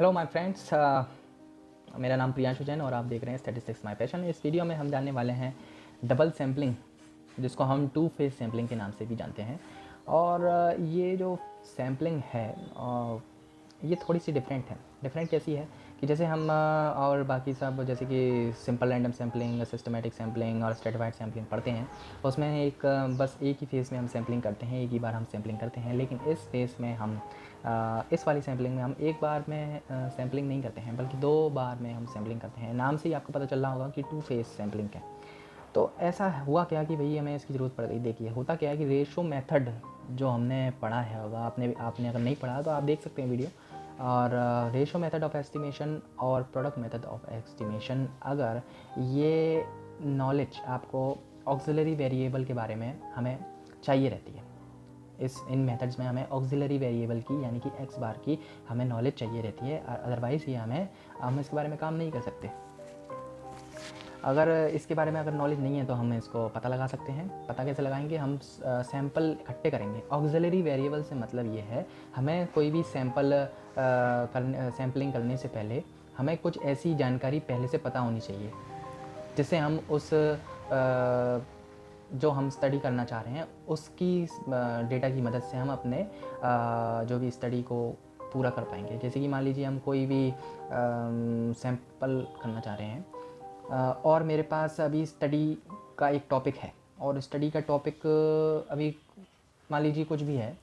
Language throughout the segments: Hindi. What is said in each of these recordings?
हेलो माय फ्रेंड्स, मेरा नाम प्रियांशु जैन और आप देख रहे हैं स्टैटिस्टिक्स माय पैशन। इस वीडियो में हम जानने वाले हैं डबल सैम्पलिंग, जिसको हम टू फेज सैम्पलिंग के नाम से भी जानते हैं। और ये जो सैम्पलिंग है ये थोड़ी सी डिफरेंट है। डिफरेंट कैसी है कि जैसे हम और बाकी सब जैसे कि simple random sampling, systematic sampling और स्ट्रेटिफाइड सैम्पलिंग पढ़ते हैं, उसमें बस एक ही फेज़ में हम सैम्पलिंग करते हैं, एक ही बार हम सैम्पलिंग करते हैं। लेकिन इस फेज़ में हम इस वाली सैम्पलिंग में हम एक बार में सैम्पलिंग नहीं करते हैं, बल्कि 2 बार में हम सैम्पलिंग करते हैं। नाम से ही आपको पता चल रहा होगा कि टू फेज़ सैम्पलिंग है। तो ऐसा हुआ क्या कि भई हमें इसकी ज़रूरत पड़ गई। देखिए होता क्या है कि रेशो मेथड जो हमने पढ़ा है होगा, आपने अगर नहीं पढ़ा तो आप देख सकते हैं वीडियो। और रेशो मेथड ऑफ एस्टिमेशन और प्रोडक्ट मेथड ऑफ एस्टिमेशन, अगर ये नॉलेज आपको ऑक्सिलरी वेरिएबल के बारे में हमें चाहिए रहती है। इन मेथड्स में हमें ऑक्सिलरी वेरिएबल की यानी कि एक्स बार की हमें नॉलेज चाहिए रहती है, अदरवाइज़ ये हम इसके बारे में काम नहीं कर सकते। अगर इसके बारे में अगर नॉलेज नहीं है तो हम इसको पता लगा सकते हैं। पता कैसे लगाएंगे? हम सैंपल इकट्ठे करेंगे। ऑक्सिलरी वेरिएबल से मतलब ये है, हमें कोई भी सैम्पलिंग करने से पहले हमें कुछ ऐसी जानकारी पहले से पता होनी चाहिए, जिससे हम उस जो हम स्टडी करना चाह रहे हैं उसकी डेटा की मदद से हम अपने जो भी स्टडी को पूरा कर पाएंगे। जैसे कि मान लीजिए हम कोई भी सैंपल करना चाह रहे हैं और मेरे पास अभी स्टडी का एक टॉपिक है, और स्टडी का टॉपिक अभी मान लीजिए कुछ भी है,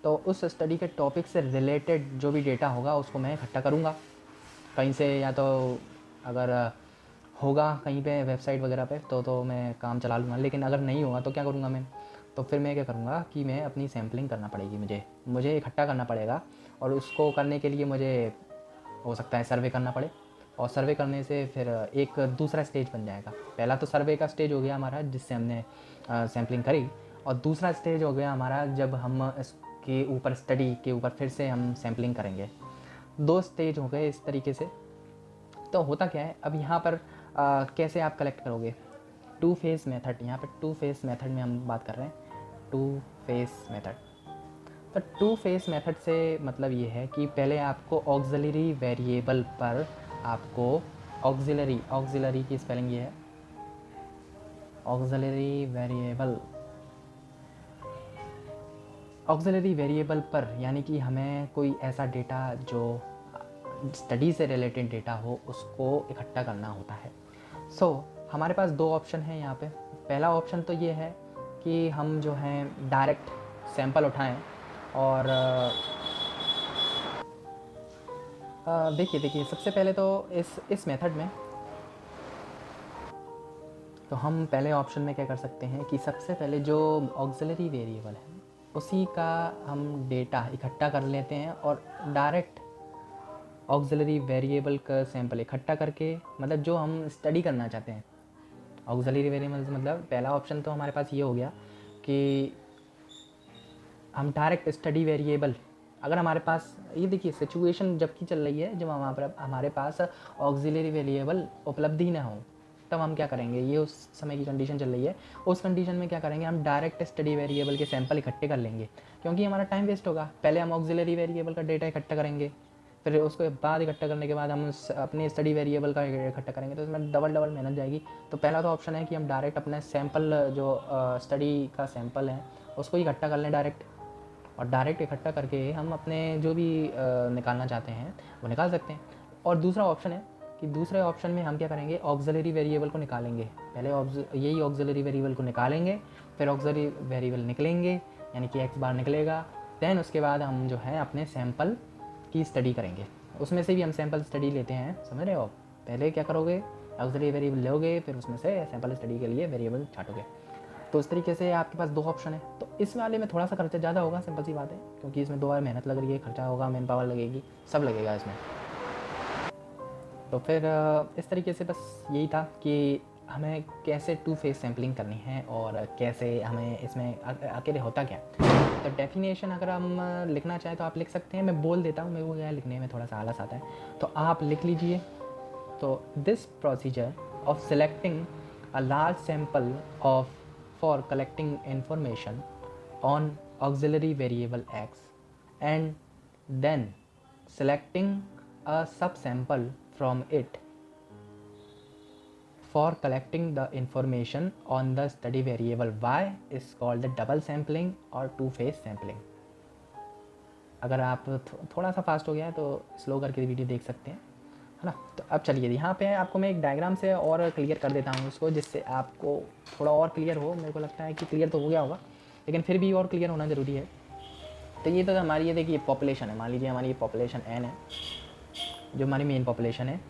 तो उस स्टडी के टॉपिक से रिलेटेड जो भी डेटा होगा उसको मैं इकट्ठा करूँगा कहीं से, या तो अगर होगा कहीं पे वेबसाइट वगैरह पे तो मैं काम चला लूँगा। लेकिन अगर नहीं होगा तो क्या करूँगा मैं? तो फिर मैं क्या करूँगा कि मैं अपनी सैम्पलिंग करना पड़ेगी, मुझे इकट्ठा करना पड़ेगा। और उसको करने के लिए मुझे हो सकता है सर्वे करना पड़े, और सर्वे करने से फिर एक दूसरा स्टेज बन जाएगा। पहला तो सर्वे का स्टेज हो गया हमारा, जिससे हमने सैम्पलिंग करी, और दूसरा स्टेज हो गया हमारा जब हम इसके ऊपर स्टडी के ऊपर फिर से हम सैम्पलिंग करेंगे। 2 स्टेज हो गए इस तरीके से। तो होता क्या है, अब यहाँ पर कैसे आप कलेक्ट करोगे? टू फेज़ मेथड, यहाँ पे टू फेज़ मेथड में हम बात कर रहे हैं। टू फेज़ मेथड, तो टू फेज़ मेथड से मतलब ये है कि पहले आपको ऑक्सिलरी वेरिएबल पर आपको ऑक्सिलरी की स्पेलिंग ये है, ऑक्सिलरी वेरिएबल पर, यानी कि हमें कोई ऐसा डेटा जो स्टडी से रिलेटेड डेटा हो उसको इकट्ठा करना होता है। हमारे पास 2 ऑप्शन हैं यहाँ पे। पहला ऑप्शन तो ये है कि हम जो हैं डायरेक्ट सैंपल उठाएं, और देखिए सबसे पहले तो इस मेथड में तो हम पहले ऑप्शन में क्या कर सकते हैं कि सबसे पहले जो ऑक्सिलरी वेरिएबल है उसी का हम डेटा इकट्ठा कर लेते हैं, और डायरेक्ट ऑक्सिलरी वेरिएबल का सैंपल इकट्ठा करके, मतलब जो हम स्टडी करना चाहते हैं ऑक्सिलरी वेरिएबल्स, मतलब पहला ऑप्शन तो हमारे पास ये हो गया कि हम डायरेक्ट स्टडी वेरिएबल, अगर हमारे पास ये देखिए सिचुएशन जबकि चल रही है जब हमारे पास ऑक्सिलरी वेरिएबल उपलब्ध ही ना हो, तब हम क्या करेंगे? ये उस समय की कंडीशन चल रही है। उस कंडीशन में क्या करेंगे? हम डायरेक्ट स्टडी वेरिएबल के सैंपल इकट्ठे कर लेंगे, क्योंकि हमारा टाइम वेस्ट होगा। पहले हम ऑक्सिलरी वेरिएबल का डेटा इकट्ठा करेंगे, फिर उसके बाद इकट्ठा करने के बाद हम अपने स्टडी वेरिएबल का इकट्ठा करेंगे, तो इसमें डबल मेहनत जाएगी। तो पहला तो ऑप्शन है कि हम डायरेक्ट अपने सैंपल जो स्टडी का सैंपल है उसको इकट्ठा कर लें डायरेक्ट, और डायरेक्ट इकट्ठा करके हम अपने जो भी निकालना चाहते हैं वो निकाल सकते हैं। और दूसरा ऑप्शन है कि दूसरे ऑप्शन में हम क्या करेंगे? ऑक्सिलरी वेरिएबल को निकालेंगे। पहले यही ऑक्सिलरी वेरिएबल को निकालेंगे, फिर ऑक्सिलरी वेरिएबल निकलेंगे, यानी कि एक्स बार निकलेगा। दैन उसके बाद हम जो है अपने सैंपल की स्टडी करेंगे। उसमें से भी हम सैंपल स्टडी लेते हैं, समझ रहे हो आप? पहले क्या करोगे? ऑक्सिलरी वेरिएबल लोगे, फिर उसमें से सैंपल स्टडी के लिए वेरिएबल छाटोगे। तो इस तरीके से आपके पास 2 ऑप्शन है। तो इस वाले में थोड़ा सा खर्चा ज़्यादा होगा, सिंपल सी बात है, क्योंकि इसमें 2 बार मेहनत लग रही है, खर्चा होगा, मैन पावर लगेगी, सब लगेगा इसमें। तो फिर इस तरीके से बस यही था कि हमें कैसे टू फेज़ सैम्पलिंग करनी है और कैसे हमें इसमें अकेले होता क्या। तो डेफिनेशन अगर हम लिखना चाहें तो आप लिख सकते हैं, मैं बोल देता हूँ, मेरे को क्या लिखने में थोड़ा सा आलस आता है, तो आप लिख लीजिए। तो this procedure of selecting a large sample of for collecting information on auxiliary variable x and then selecting a subsample from it for collecting the information on the study variable y is called the double sampling और two phase sampling। अगर आप थोड़ा सा फास्ट हो गया है तो स्लो करके वीडियो देख सकते हैं, है ना। तो अब चलिए यहाँ पे आपको मैं एक डायग्राम से और क्लियर कर देता हूँ उसको, जिससे आपको थोड़ा और क्लियर हो। मेरे को लगता है कि क्लियर तो हो गया होगा, लेकिन फिर भी और क्लियर होना ज़रूरी है। तो ये तो हमारी, ये देखिए पॉपुलेशन है, मान लीजिए हमारी ये पॉपुलेशन n है, जो हमारी मेन पॉपुलेशन है।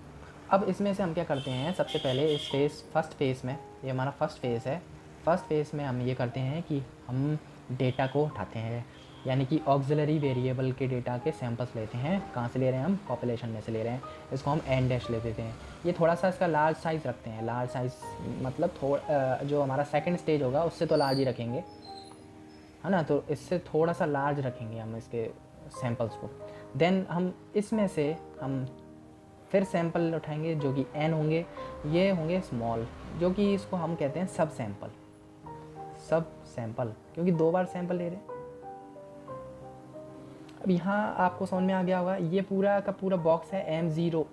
अब इसमें से हम क्या करते हैं, सबसे पहले इस फर्स्ट फेज़ में, ये हमारा फर्स्ट फेज़ है, फर्स्ट फेज़ में हम ये करते हैं कि हम डेटा को उठाते हैं, यानी कि ऑक्सिलरी वेरिएबल के डेटा के सैंपल्स लेते हैं। कहाँ से ले रहे हैं हम, पॉपुलेशन में से ले रहे हैं। इसको हम n डैश ले देते हैं। ये थोड़ा सा इसका लार्ज साइज़ रखते हैं, लार्ज साइज़ मतलब जो हमारा सेकंड स्टेज होगा उससे तो लार्ज ही रखेंगे, है ना। तो इससे थोड़ा सा लार्ज रखेंगे हम इसके सैंपल्स को। देन हम इसमें से हम फिर सैंपल उठाएंगे जो कि n होंगे, ये होंगे स्मॉल, जो कि इसको हम कहते हैं सब सैंपल, क्योंकि 2 बार सैंपल ले रहे हैं। अब यहाँ आपको समझ में आ गया होगा, ये पूरा का पूरा बॉक्स है m0,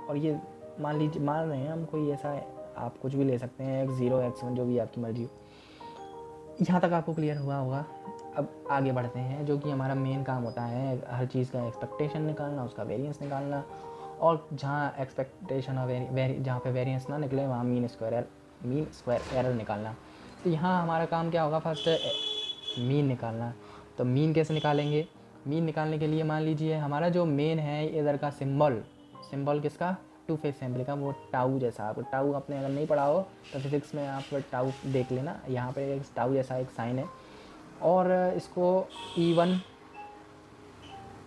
और ये मान रहे हैं हम कोई ऐसा है, आप कुछ भी ले सकते हैं, x0 x1 जो भी आपकी मर्जी हो। यहाँ तक आपको क्लियर हुआ होगा। अब आगे बढ़ते हैं, जो कि हमारा मेन काम होता है हर चीज़ का एक्सपेक्टेशन निकालना, उसका वेरिएंस निकालना, और जहाँ एक्सपेक्टेशन और जहाँ पे वेरिएंस ना निकले वहाँ मीन स्क्वायर एरर निकालना। तो यहाँ हमारा काम क्या होगा, फर्स्ट मीन निकालना। तो मीन कैसे निकालेंगे, मीन निकालने के लिए मान लीजिए हमारा जो मेन है इधर का सिंबल किसका, टू फेज सैंपल का, वो टाउ जैसा। आपको टाउ आपने अगर नहीं पढ़ा हो तो फिजिक्स में आप टाउ देख लेना, यहाँ पे एक टाउ जैसा एक साइन है, और इसको E1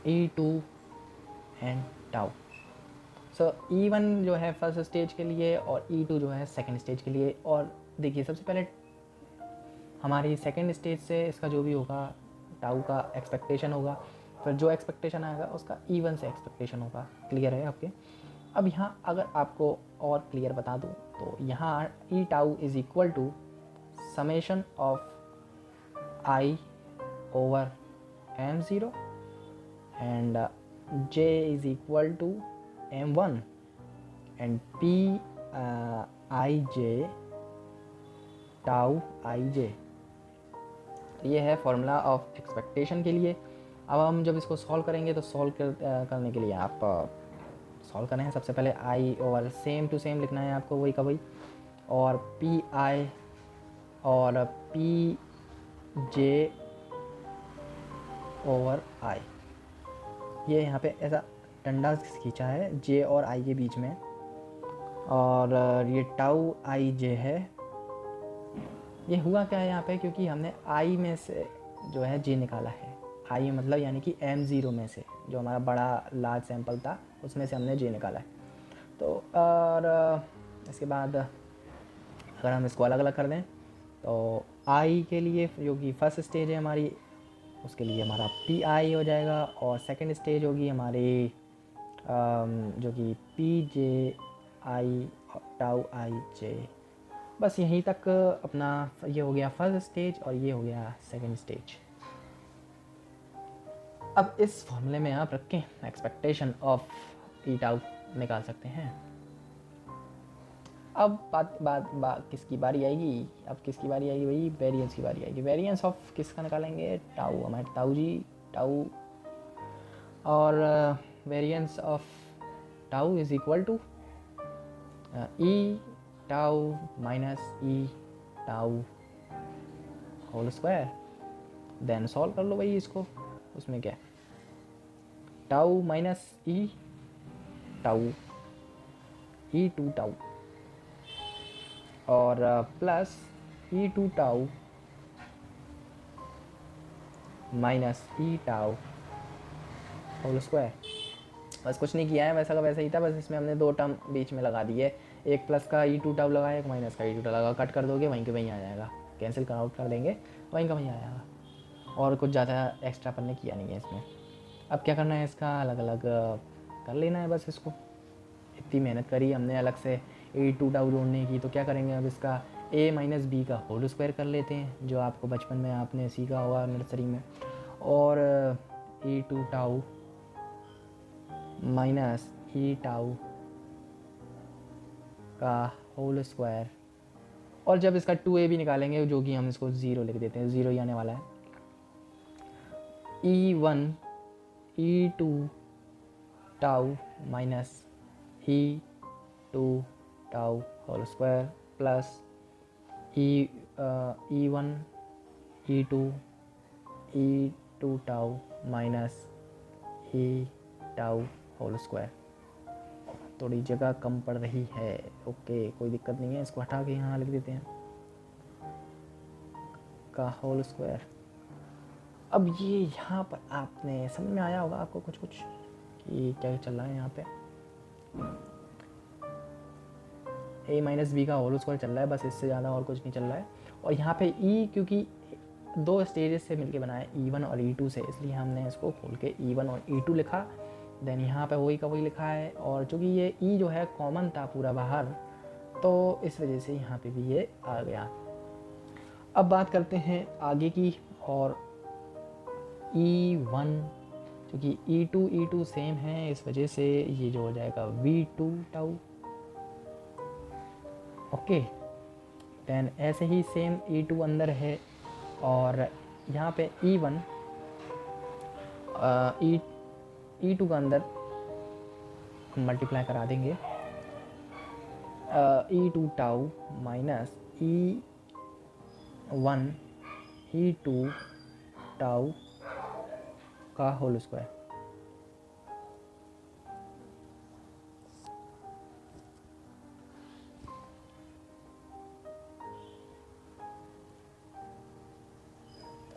E2 and tau. So E1 जो है फर्स्ट स्टेज के लिए और E2 जो है सेकंड स्टेज के लिए। और देखिए सबसे पहले हमारी सेकंड स्टेज से इसका जो भी होगा टाउ का एक्सपेक्टेशन होगा, फिर जो एक्सपेक्टेशन आएगा उसका E1 से एक्सपेक्टेशन होगा। क्लियर है आपके। अब यहाँ अगर आपको और क्लियर बता दूँ तो यहाँ E tau is equal to summation of I over m0 and j is equal to m1 and p ij tau ij। तो ये है फॉर्मूला ऑफ एक्सपेक्टेशन के लिए। अब हम जब इसको सॉल्व करेंगे तो सॉल्व करने के लिए आप सॉल्व करना है, सबसे पहले i over same to same लिखना है आपको, वही का वही, और पी आई और पी जे ओवर आई। ये यहाँ पे ऐसा डंडा खींचा है जे और आई के बीच में, और ये टाउ आई जे है। ये हुआ क्या है यहाँ पे, क्योंकि हमने आई में से जो है जे निकाला है, आई मतलब यानी कि m0 में से, जो हमारा बड़ा लार्ज सैंपल था उसमें से हमने जे निकाला है। तो और इसके बाद अगर हम इसको अलग अलग कर दें तो आई के लिए जो कि फर्स्ट स्टेज है हमारी, उसके लिए हमारा पी आई हो जाएगा, और सेकंड स्टेज होगी हमारी जो कि पी जे आई टाउ आई जे। बस यहीं तक अपना ये हो गया फर्स्ट स्टेज और ये हो गया सेकंड स्टेज। अब इस फॉर्मूले में आप रखें एक्सपेक्टेशन ऑफ ई टाउ निकाल सकते हैं। अब बात किसकी बारी आएगी, अब किसकी बारी आएगी भाई, वेरिएंस की बारी आएगी। वेरिएंस ऑफ किसका निकालेंगे, टाउ, हमारे टाउ जी टाउ, और variance of tau is equal to E tau minus E tau whole square. Then solve कर लो भाई इसको, उसमें क्या है, tau minus E tau E two tau और plus E two tau minus E tau whole square. बस कुछ नहीं किया है, वैसा का वैसा ही था, बस इसमें हमने 2 टर्म बीच में लगा दिए, एक प्लस का ई टू टाउ लगाया, एक माइनस का ई टू टाउ लगा। कट कर दोगे वहीं के वहीं आ जाएगा, कैंसिल कर आउट कर देंगे वहीं का वहीं आ जाएगा, और कुछ ज़्यादा एक्स्ट्रा अपन ने किया नहीं है इसमें। अब क्या करना है, इसका अलग अलग कर लेना है बस इसको। इतनी मेहनत करी हमने अलग से ए टू टाउ जोड़ने की, तो क्या करेंगे अब इसका a माइनस बी का होल स्क्वायर कर लेते हैं, जो आपको बचपन में आपने सीखा होगा नर्सरी में, और A two tau minus E tau का होल स्क्वायर, और जब इसका 2a भी निकालेंगे जो कि हम इसको 0 लिख देते हैं, 0 ही आने वाला है, E1 E2 tau minus E2 tau whole square plus E1 E2 tau minus E tau whole square. थोड़ी जगह कम पड़ रही है, ओके कोई दिक्कत नहीं है, इसको हटा के यहाँ लिख देते हैं का होल स्क्वायर। अब ये यहाँ पर आपने समझ में आया होगा आपको कुछ कि क्या चल रहा है यहाँ पे, a माइनस बी का होल स्क्वायर चल रहा है, बस इससे ज़्यादा और कुछ नहीं चल रहा है। और यहाँ पे e क्योंकि दो स्टेजेस से मिलके बना है E1 और E2 से, इसलिए हमने इसको खोल के E1 और E2 लिखा। देन यहाँ पे वही का वही लिखा है, और चूँकि ये e जो है कॉमन था पूरा बाहर, तो इस वजह से यहाँ पे भी ये आ गया। अब बात करते हैं आगे की, और E1 क्योंकि E2 सेम है, इस वजह से ये जो हो जाएगा V2 टाउ, ओके। देन ऐसे ही सेम E2 अंदर है, और यहाँ पे E1 E2 का अंदर हम मल्टीप्लाई करा देंगे, E2 tau minus E1 E2 tau का होल स्क्वायर।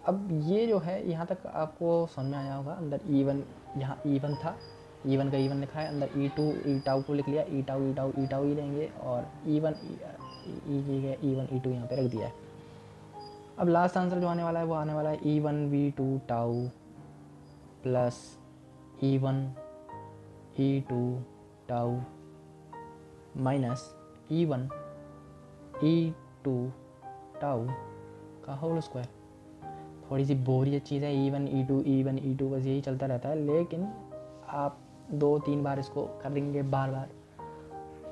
अब ये जो है यहाँ तक आपको समझ में आया होगा। अंदर E1, यहाँ E1 था, E1 का E1 लिखा है, अंदर E2 ई टाउ को लिख लिया, ई टाउ ही लेंगे, और E1 E1 E2 यहाँ पे रख दिया है। अब लास्ट आंसर जो आने वाला है वो आने वाला है E1 V2 tau plus E1 E2 tau minus E1 E2 tau का होल स्क्वायर। थोड़ी सी बोरियत चीज़ है, E1 E2 बस यही चलता रहता है, लेकिन आप 2-3 बार इसको करेंगे बार बार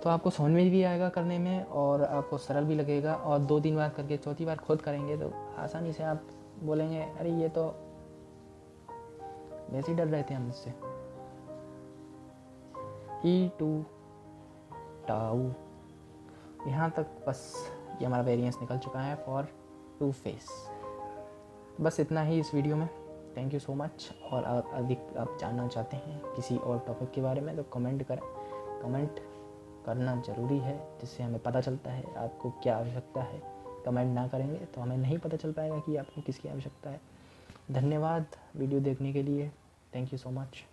तो आपको समझ में भी आएगा करने में, और आपको सरल भी लगेगा। और 2-3 बार करके चौथी बार खुद करेंगे तो आसानी से आप बोलेंगे अरे ये तो वैसे ही डर रहे थे हम इससे। E2 टाउ, यहाँ तक बस ये हमारा वेरिएंस निकल चुका है फॉर 2 फेस। बस इतना ही इस वीडियो में, थैंक यू सो मच। और अधिक आप जानना चाहते हैं किसी और टॉपिक के बारे में तो कमेंट करें, कमेंट करना ज़रूरी है, जिससे हमें पता चलता है आपको क्या आवश्यकता है। कमेंट ना करेंगे तो हमें नहीं पता चल पाएगा कि आपको किसकी आवश्यकता है। धन्यवाद वीडियो देखने के लिए, थैंक यू सो मच।